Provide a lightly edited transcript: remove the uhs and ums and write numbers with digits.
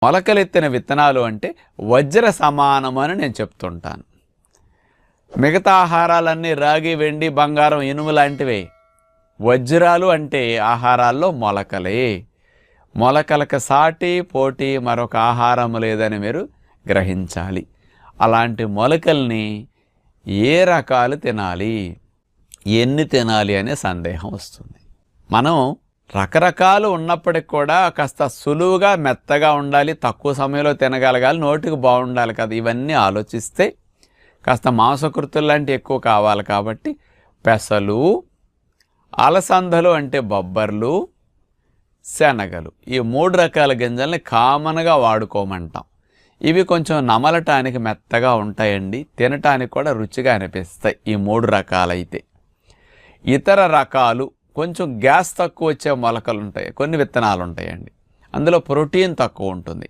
మొలకలెత్తిన విత్తనాలు అంటే వజ్ర సమానమని నేను చెప్తుంటాను. మిగతా ఆహారాలన్నీ రాగి, వెండి, బంగారం, ఇనుము లాంటివే. వజ్రాలు అంటే ఆహారాల్లో మొలకలే. మొలకలకు సాటి పోటీ మరొక ఆహారం లేదని మీరు గ్రహించాలి. అలాంటి మొలకల్ని ఏ రకాలు తినాలి, ఎన్ని తినాలి అనే సందేహం వస్తుంది. మనం రకరకాలు ఉన్నప్పటికి కూడా కాస్త సులువుగా మెత్తగా ఉండాలి, తక్కువ సమయంలో తినగలగాలి, నోటికి బాగుండాలి కదా. ఇవన్నీ ఆలోచిస్తే కాస్త మాంసకృతులు లాంటి ఎక్కువ కావాలి. కాబట్టి పెసలు, అలసందలు అంటే బొబ్బర్లు, శనగలు, ఈ 3 రకాల గింజల్ని కామన్గా వాడుకోమంటాం. ఇవి కొంచెం నమలటానికి మెత్తగా ఉంటాయండి, తినటానికి కూడా రుచిగా అనిపిస్తాయి ఈ 3 రకాలైతే. ఇతర రకాలు కొంచెం గ్యాస్ తక్కువ వచ్చే మొలకలు ఉంటాయి, కొన్ని విత్తనాలు ఉంటాయండి, అందులో ప్రోటీన్ తక్కువ ఉంటుంది.